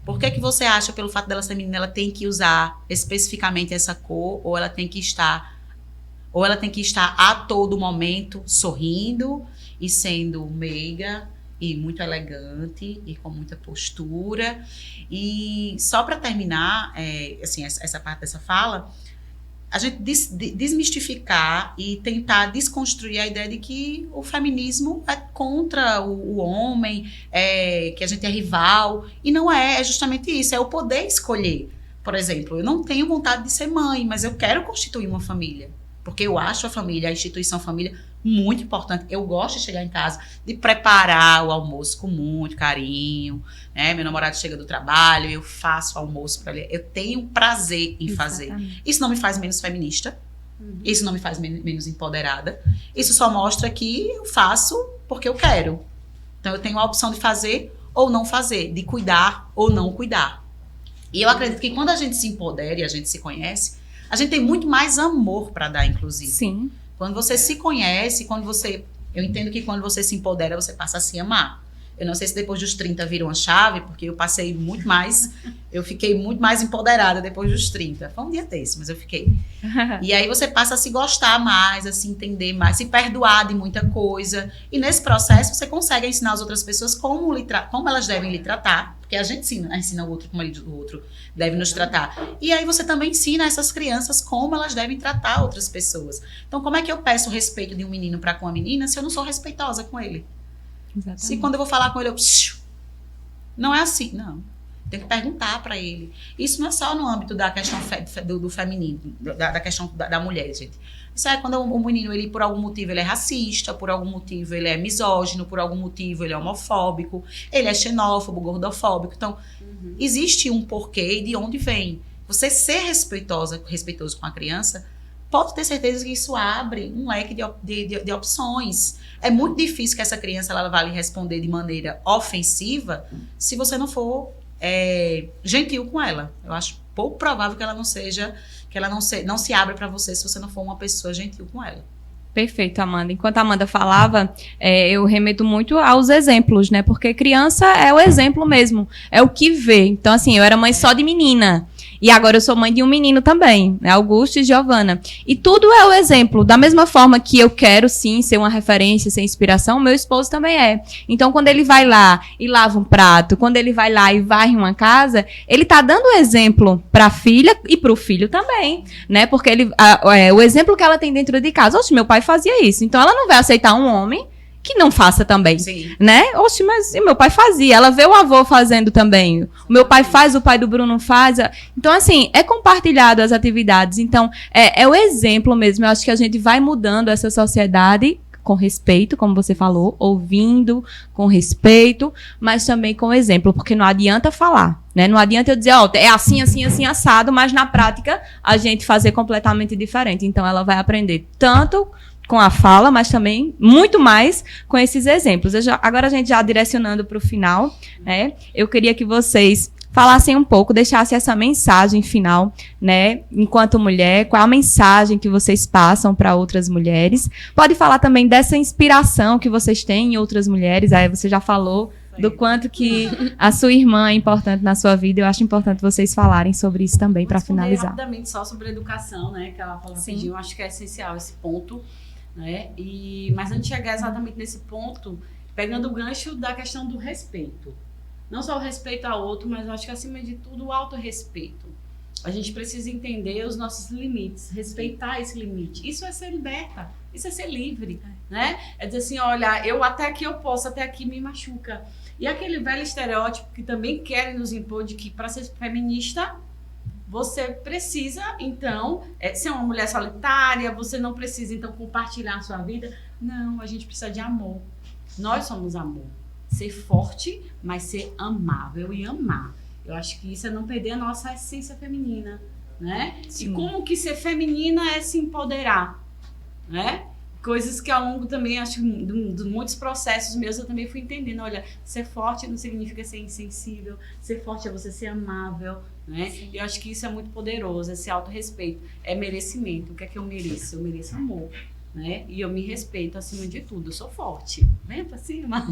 Por que você acha, pelo fato dela ser menina, ela tem que usar especificamente essa cor, ou ela tem que estar a todo momento sorrindo e sendo meiga e muito elegante e com muita postura? E só para terminar, assim, essa parte dessa fala, a gente desmistificar e tentar desconstruir a ideia de que o feminismo é contra o homem, que a gente é rival, e não é justamente isso, é o poder escolher. Por exemplo, eu não tenho vontade de ser mãe, mas eu quero constituir uma família. Porque eu acho a instituição família, muito importante. Eu gosto de chegar em casa, de preparar o almoço com muito carinho, né? Meu namorado chega do trabalho, eu faço o almoço para ele. Eu tenho prazer em fazer. Isso não me faz menos feminista. Isso não me faz menos empoderada. Isso só mostra que eu faço porque eu quero. Então, eu tenho a opção de fazer ou não fazer, de cuidar ou não cuidar. E eu acredito que quando a gente se empodera e a gente se conhece, a gente tem muito mais amor para dar, inclusive. Sim. Quando você se conhece, eu entendo que quando você se empodera, você passa a se amar. Eu não sei se depois dos 30 viram uma chave, porque eu fiquei muito mais empoderada depois dos 30. Foi um dia desse, mas eu fiquei. E aí você passa a se gostar mais, a se entender mais, se perdoar de muita coisa. E nesse processo você consegue ensinar as outras pessoas como elas devem lhe tratar, porque a gente ensina o outro como o outro deve nos tratar. E aí você também ensina essas crianças como elas devem tratar outras pessoas. Então, como é que eu peço o respeito de um menino para com a menina se eu não sou respeitosa com ele? Exatamente. Se quando eu vou falar com ele, não é assim, não. Tem que perguntar para ele. Isso não é só no âmbito da questão do feminino, da questão da mulher, gente. Isso é quando o menino, ele, por algum motivo, ele é racista, por algum motivo, ele é misógino, por algum motivo, ele é homofóbico, ele é xenófobo, gordofóbico. Então, existe um porquê e de onde vem. Você ser respeitoso com a criança, pode ter certeza que isso abre um leque de opções. É muito difícil que essa criança ela vá lhe responder de maneira ofensiva se você não for gentil com ela. Eu acho pouco provável que ela não se abra para você se você não for uma pessoa gentil com ela. Perfeito, Amanda. Enquanto a Amanda falava, eu remeto muito aos exemplos, né? Porque criança é o exemplo mesmo, é o que vê. Então, assim, eu era mãe só de menina. E agora eu sou mãe de um menino também, né? Augusto e Giovana. E tudo é o exemplo. Da mesma forma que eu quero, sim, ser uma referência, ser inspiração, meu esposo também é. Então, quando ele vai lá e lava um prato, quando ele vai lá e varre uma casa, ele tá dando exemplo pra filha e pro filho também, né? Porque o exemplo que ela tem dentro de casa, oxe, meu pai fazia isso. Então, ela não vai aceitar um homem que não faça também, Sim. Né? Oxe, mas meu pai fazia. Ela vê o avô fazendo também. O meu pai faz, o pai do Bruno faz. Então, assim, é compartilhado as atividades. Então, é o exemplo mesmo. Eu acho que a gente vai mudando essa sociedade com respeito, como você falou, ouvindo com respeito, mas também com exemplo, porque não adianta falar, né? Não adianta eu dizer, é assim, assim, assim, assado, mas na prática a gente fazer completamente diferente. Então, ela vai aprender tanto com a fala, mas também muito mais com esses exemplos. Agora a gente já direcionando para o final, né? Eu queria que vocês falassem um pouco, deixassem essa mensagem final, né? Enquanto mulher, qual a mensagem que vocês passam para outras mulheres? Pode falar também dessa inspiração que vocês têm em outras mulheres. Aí você já falou do quanto que a sua irmã é importante na sua vida. Eu acho importante vocês falarem sobre isso também para finalizar. Rapidamente só sobre educação, né? Que ela falou rapidinho. Eu acho que é essencial esse ponto. Né? Mas antes de chegar exatamente nesse ponto, pegando o gancho da questão do respeito. Não só o respeito ao outro, mas eu acho que acima de tudo o autorrespeito. A gente precisa entender os nossos limites, respeitar esse limite. Isso é ser liberta, isso é ser livre, né? É dizer assim, olha, eu até aqui eu posso, até aqui me machuca. E aquele velho estereótipo que também querem nos impor de que para ser feminista você precisa, então, ser uma mulher solitária, você não precisa, então, compartilhar a sua vida. Não, a gente precisa de amor. Nós somos amor. Ser forte, mas ser amável e amar. Eu acho que isso é não perder a nossa essência feminina, né? Sim. E como que ser feminina é se empoderar, né? Coisas que ao longo também, acho que de muitos processos meus, eu também fui entendendo. Olha, ser forte não significa ser insensível. Ser forte é você ser amável, né? Sim. E eu acho que isso é muito poderoso, esse autorrespeito. É merecimento. O que é que eu mereço? Eu mereço amor, né? E eu me respeito acima de tudo. Eu sou forte. Vem pra cima.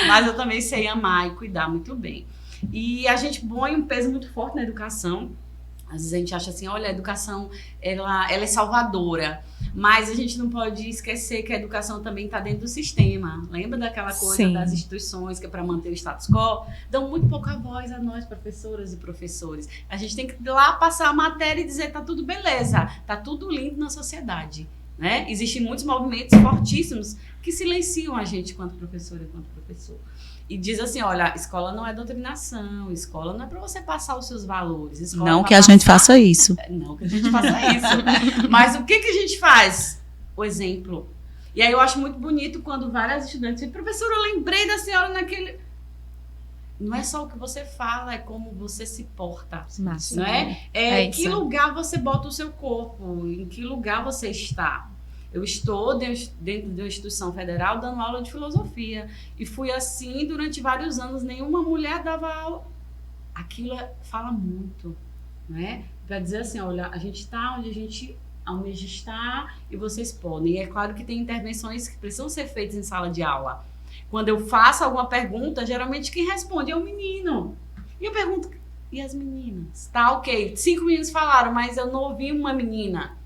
Mas eu também sei amar e cuidar muito bem. E a gente põe um peso muito forte na educação. Às vezes a gente acha assim, olha, a educação, ela é salvadora. Mas a gente não pode esquecer que a educação também está dentro do sistema. Lembra daquela coisa Sim. das instituições que é para manter o status quo? Dão muito pouca voz a nós, professoras e professores. A gente tem que ir lá passar a matéria e dizer, tá tudo beleza, tá tudo lindo na sociedade. Né? Existem muitos movimentos fortíssimos que silenciam a gente enquanto professora e enquanto professor. E diz assim, olha, escola não é doutrinação, escola não é para você passar os seus valores. Escola não que a gente faça isso. Não que a gente faça isso. Mas o que a gente faz? O exemplo. E aí eu acho muito bonito quando várias estudantes dizem, professora, eu lembrei da senhora naquele... Não é só o que você fala, é como você se porta. Massa. Não é? Em que lugar você bota o seu corpo, em que lugar você está. Eu estou dentro de uma instituição federal dando aula de filosofia. E fui assim durante vários anos. Nenhuma mulher dava aula. Aquilo fala muito, né? Para dizer assim, olha, a gente está onde a gente almeja estar e vocês podem. E é claro que tem intervenções que precisam ser feitas em sala de aula. Quando eu faço alguma pergunta, geralmente quem responde é o menino. E eu pergunto, e as meninas? Tá, ok, 5 meninos falaram, mas eu não ouvi uma menina.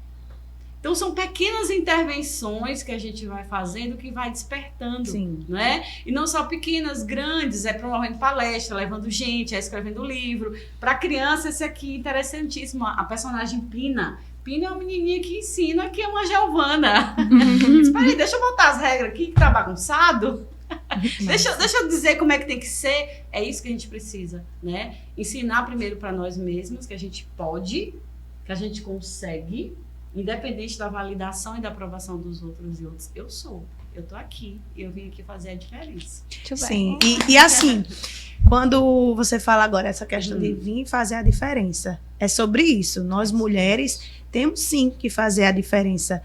Então, são pequenas intervenções que a gente vai fazendo que vai despertando, Sim. não é? E não só pequenas, grandes, promovendo palestra, levando gente, escrevendo livro. Para criança, esse aqui é interessantíssimo, a personagem Pina. Pina é uma menininha que ensina que é uma Giovana. Espera aí, deixa eu botar as regras aqui, que tá bagunçado. Deixa eu dizer como é que tem que ser. É isso que a gente precisa, né? Ensinar primeiro para nós mesmos que a gente pode, que a gente consegue, independente da validação e da aprovação dos outros e outros. Eu tô aqui e eu vim aqui fazer a diferença. Sim, e assim, quando você fala agora essa questão de vir fazer a diferença, é sobre isso. Nós mulheres temos sim que fazer a diferença.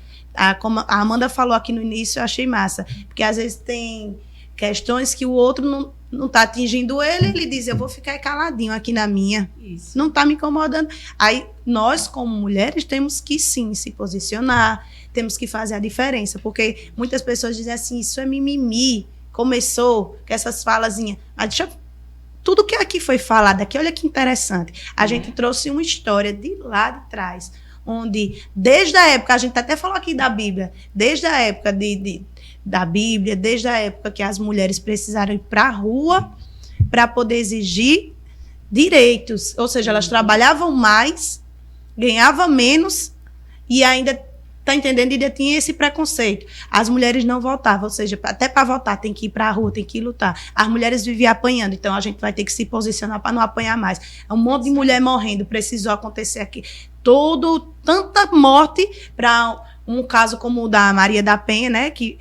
Como a Amanda falou aqui no início, eu achei massa, porque às vezes tem questões que o outro não está atingindo ele diz, eu vou ficar caladinho aqui na minha. Isso. Não está me incomodando. Aí, nós, como mulheres, temos que, sim, se posicionar, temos que fazer a diferença, porque muitas pessoas dizem assim, isso é mimimi, começou com essas falazinhas. Mas tudo que aqui foi falado aqui, olha que interessante. A gente trouxe uma história de lá de trás, onde, desde a época, a gente até falou aqui da Bíblia, desde a época da Bíblia, desde a época que as mulheres precisaram ir para a rua para poder exigir direitos. Ou seja, elas trabalhavam mais, ganhavam menos e ainda, tá entendendo? Ainda tinha esse preconceito. As mulheres não votavam, ou seja, até para votar tem que ir para a rua, tem que lutar. As mulheres viviam apanhando, então a gente vai ter que se posicionar para não apanhar mais. É um monte de mulher morrendo, precisou acontecer aqui. Tanta morte para um caso como o da Maria da Penha, né, que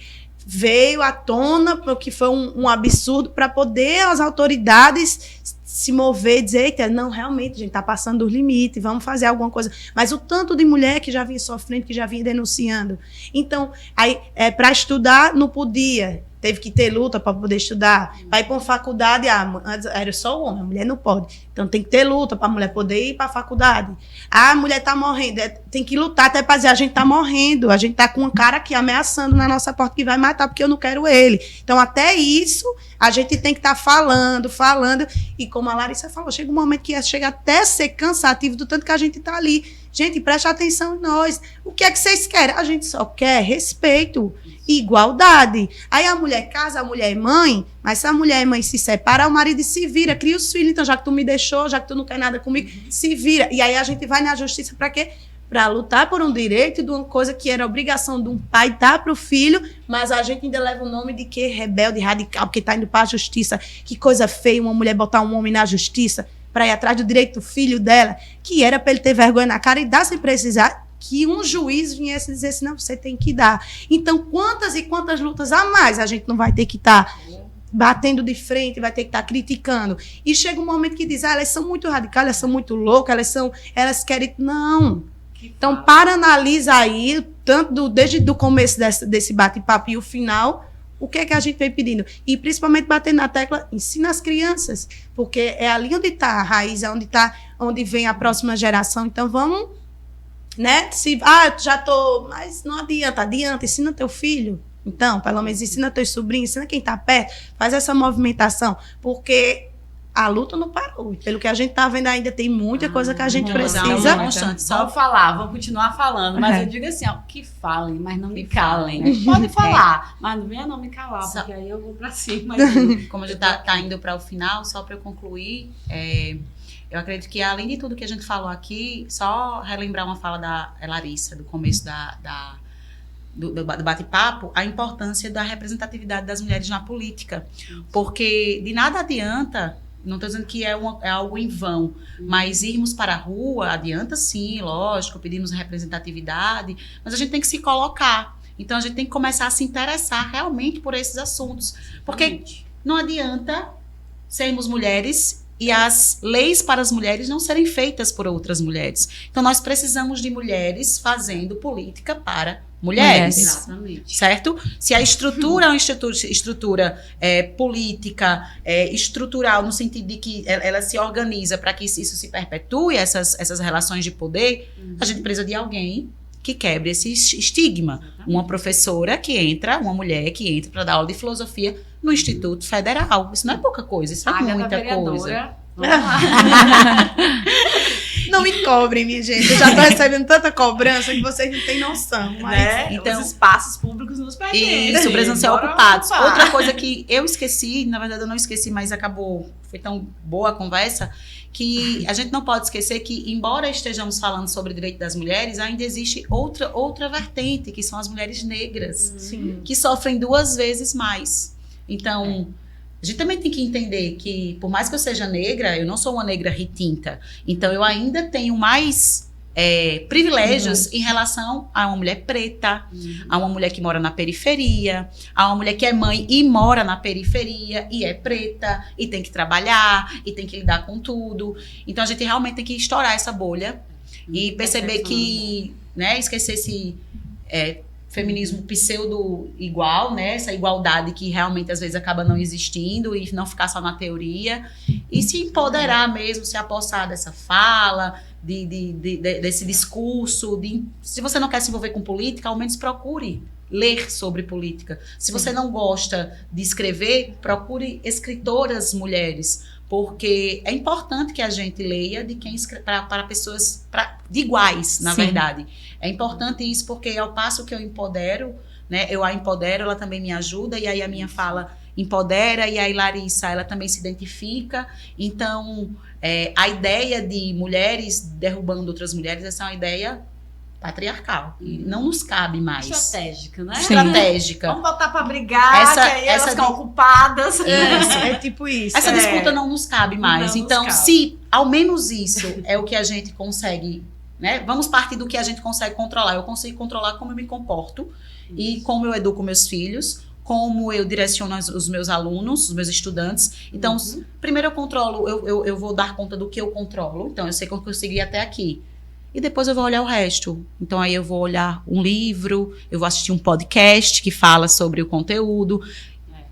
veio à tona, porque foi um absurdo, para poder as autoridades se mover e dizer, eita, não, realmente, a gente está passando dos limites, vamos fazer alguma coisa. Mas o tanto de mulher que já vinha sofrendo, que já vinha denunciando. Então, aí, para estudar, não podia. Teve que ter luta para poder estudar. Para ir para uma faculdade, antes era só o homem, a mulher não pode. Então tem que ter luta para a mulher poder ir para a faculdade. A mulher está morrendo, tem que lutar até para dizer, a gente está morrendo, a gente está com um cara aqui ameaçando na nossa porta que vai matar porque eu não quero ele. Então até isso a gente tem que estar falando. E como a Larissa falou, chega um momento que chega até a ser cansativo do tanto que a gente está ali. Gente, preste atenção em nós. O que é que vocês querem? A gente só quer respeito, igualdade. Aí a mulher casa, a mulher é mãe, mas se a mulher é mãe se separa, o marido se vira, cria os filhos. Então, já que tu me deixou, já que tu não quer nada comigo, se vira. E aí a gente vai na justiça para quê? Para lutar por um direito de uma coisa que era obrigação de um pai dar para o filho, mas a gente ainda leva o nome de que rebelde, radical, porque está indo para a justiça. Que coisa feia uma mulher botar um homem na justiça para ir atrás do direito do filho dela, que era para ele ter vergonha na cara e dar sem precisar, que um juiz viesse dizer assim, não, você tem que dar. Então, quantas e quantas lutas a mais a gente não vai ter que estar batendo de frente, vai ter que estar criticando. E chega um momento que diz, elas são muito radicais, elas são muito loucas, elas querem... Não. Então, analisa aí, tanto desde o começo desse bate-papo e o final, o que é que a gente vem pedindo? E principalmente bater na tecla, ensina as crianças, porque é ali onde está a raiz, é onde vem a próxima geração. Então vamos, né? Já tô, mas não adianta, ensina teu filho. Então, pelo menos ensina teus sobrinhos, ensina quem está perto, faz essa movimentação, porque a luta não parou. Pelo que a gente está vendo ainda, tem muita coisa que a gente precisa. Só falar, vou continuar falando, mas eu digo assim, ó, que falem, mas não me calem. Pode falar, mas não venha não me calar, porque aí eu vou para cima. Como a gente tá indo para o final, só para eu concluir, eu acredito que além de tudo que a gente falou aqui, só relembrar uma fala da Larissa, do começo do bate-papo, a importância da representatividade das mulheres na política. Porque de nada adianta, não estou dizendo que é algo em vão, mas irmos para a rua, adianta sim, lógico, pedimos representatividade, mas a gente tem que se colocar. Então a gente tem que começar a se interessar realmente por esses assuntos. Porque não adianta sermos mulheres e as leis para as mulheres não serem feitas por outras mulheres. Então nós precisamos de mulheres fazendo política para mulheres. Exatamente. Certo? Se a estrutura é uma estrutura política, estrutural, no sentido de que ela se organiza para que isso se perpetue, essas relações de poder, a gente precisa de alguém que quebre esse estigma. Uma professora que entra, uma mulher que entra para dar aula de filosofia no Instituto Federal. Isso não é pouca coisa, isso é muita coisa. Não me cobrem, minha gente. Eu já tô recebendo tanta cobrança que vocês não têm noção. Mas... Né? Então, os espaços públicos nos pertencem. Isso, precisam ser Bora ocupados. ocupar. Outra coisa que eu esqueci, na verdade eu não esqueci, mas acabou, foi tão boa a conversa, que a gente não pode esquecer que, embora estejamos falando sobre o direito das mulheres, ainda existe outra vertente, que são as mulheres negras, que sofrem 2 vezes mais. Então... A gente também tem que entender que, por mais que eu seja negra, eu não sou uma negra retinta. Então, eu ainda tenho mais privilégios em relação a uma mulher preta, a uma mulher que mora na periferia, a uma mulher que é mãe e mora na periferia e é preta, e tem que trabalhar, e tem que lidar com tudo. Então, a gente realmente tem que estourar essa bolha e perceber que, né, esquecer esse... feminismo pseudo igual, né? Essa igualdade que realmente às vezes acaba não existindo e não ficar só na teoria e se empoderar mesmo, se apossar dessa fala, desse discurso. Se você não quer se envolver com política, ao menos procure ler sobre política. Se você não gosta de escrever, procure escritoras mulheres, porque é importante que a gente leia de quem para pessoas de iguais, na verdade. É importante isso porque ao passo que eu empodero, né, eu a empodero, ela também me ajuda, e aí a minha fala empodera, e aí Larissa, ela também se identifica. Então, a ideia de mulheres derrubando outras mulheres, essa é uma ideia patriarcal, e não nos cabe mais. Estratégica, né? Estratégica. Vamos botar pra brigar, que aí elas ficam ocupadas. É tipo isso. Essa disputa não nos cabe mais. Não então, nos cabe. se ao menos isso é o que a gente consegue, né? Vamos partir do que a gente consegue controlar. Eu consigo controlar como eu me comporto e como eu educo meus filhos, como eu direciono os meus alunos, os meus estudantes. Então, primeiro eu controlo, eu vou dar conta do que eu controlo. Então, eu sei que eu consegui ir até aqui. E depois eu vou olhar o resto. Então, aí eu vou olhar um livro, eu vou assistir um podcast que fala sobre o conteúdo.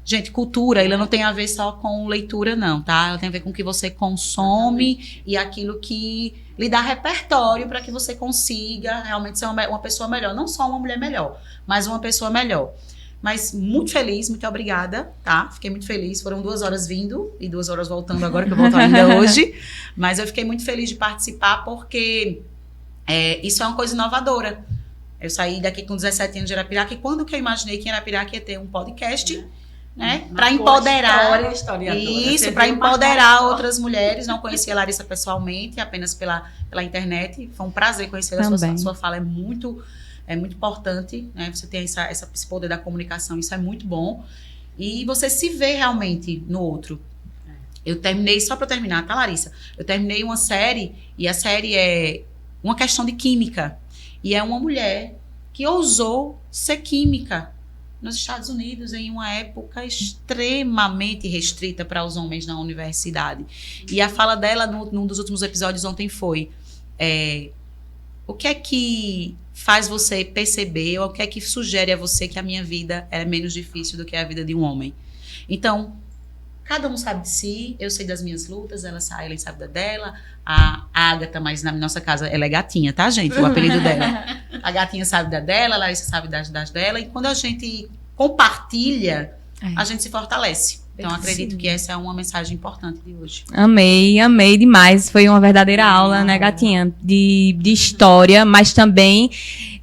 Gente, cultura, ela não tem a ver só com leitura, não, tá? Ela tem a ver com o que você consome e aquilo que lhe dá repertório para que você consiga realmente ser uma pessoa melhor. Não só uma mulher melhor, mas uma pessoa melhor. Mas muito feliz, muito obrigada, tá? Fiquei muito feliz. Foram 2 horas vindo e 2 horas voltando agora, que eu volto ainda hoje. Mas eu fiquei muito feliz de participar porque isso é uma coisa inovadora. Eu saí daqui com 17 anos de Arapiraca e quando que eu imaginei que em Arapiraca ia ter um podcast, né? Para empoderar. Isso, para empoderar outras mulheres. Não conhecia a Larissa pessoalmente, apenas pela internet. Foi um prazer conhecer a sua fala. É muito importante, né? Você tem esse poder da comunicação, isso é muito bom. E você se vê realmente no outro. Eu terminei, só para terminar, tá, Larissa? Eu terminei uma série, e a série é uma questão de química. E é uma mulher que ousou ser química nos Estados Unidos, em uma época extremamente restrita para os homens na universidade. E a fala dela, num dos últimos episódios ontem, foi... o que é que faz você perceber, ou o que é que sugere a você que a minha vida é menos difícil do que a vida de um homem? Então, cada um sabe de si, eu sei das minhas lutas, ela sabe da dela, a Agatha, mas na nossa casa ela é gatinha, tá, gente? O apelido dela. A gatinha sabe da dela, a Larissa sabe das dela, e quando a gente compartilha, a gente se fortalece. Então, acredito que essa é uma mensagem importante de hoje. Amei demais. Foi uma verdadeira aula, né, gatinha? De história, mas também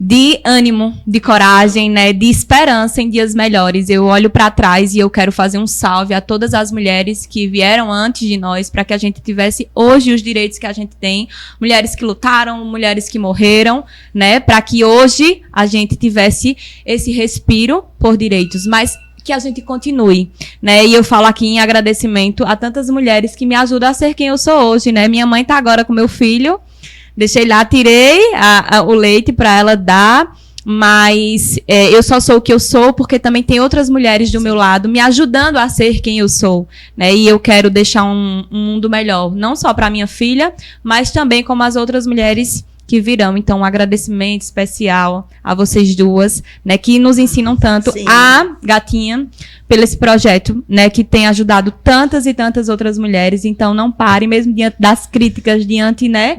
de ânimo, de coragem, né? De esperança em dias melhores. Eu olho para trás e eu quero fazer um salve a todas as mulheres que vieram antes de nós para que a gente tivesse hoje os direitos que a gente tem. Mulheres que lutaram, mulheres que morreram, né? Para que hoje a gente tivesse esse respiro por direitos. Mas que a gente continue, né? E eu falo aqui em agradecimento a tantas mulheres que me ajudam a ser quem eu sou hoje, né? Minha mãe tá agora com meu filho, deixei lá, tirei o leite para ela dar, mas eu só sou o que eu sou porque também tem outras mulheres do meu lado me ajudando a ser quem eu sou, né? E eu quero deixar um mundo melhor, não só para minha filha, mas também como as outras mulheres que virão. Então, um agradecimento especial a vocês duas, né, que nos ensinam tanto. Sim. A Gatinha, pelo esse projeto, né, que tem ajudado tantas e tantas outras mulheres. Então, não pare, mesmo diante das críticas, diante, né,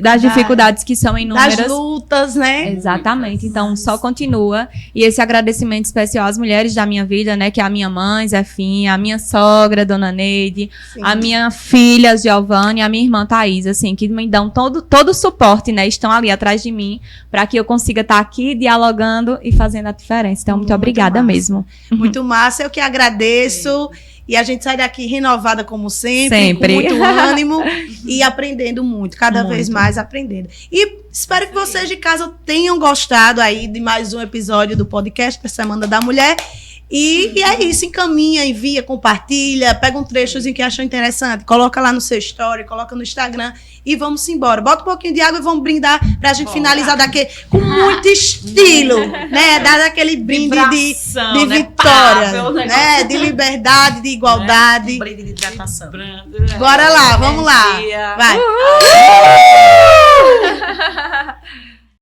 das dificuldades que são inúmeras. Das lutas, né? Exatamente. Então, só continua. E esse agradecimento especial às mulheres da minha vida, né, que é a minha mãe, Zefinha, a minha sogra, Dona Neide, Sim. a minha filha, Giovana, e a minha irmã, Thaís, assim, que me dão todo o suporte, né, estão ali atrás de mim, para que eu consiga estar aqui dialogando e fazendo a diferença. Então, muito obrigada massa. mesmo. Muito massa, eu que agradeço. E a gente sai daqui renovada como sempre. Sempre. Com muito ânimo e aprendendo muito, cada vez mais aprendendo. E espero que vocês de casa tenham gostado aí de mais um episódio do podcast da Semana da Mulher. E é isso, encaminha, envia, compartilha, pega um trechozinho que achou interessante, coloca lá no seu story, coloca no Instagram e vamos embora. Bota um pouquinho de água e vamos brindar pra gente finalizar daqui com muito estilo, né? Dar aquele brinde de né? vitória, Pável, né? De liberdade, de igualdade. Brinde de hidratação. Bora lá, vamos lá. Vai.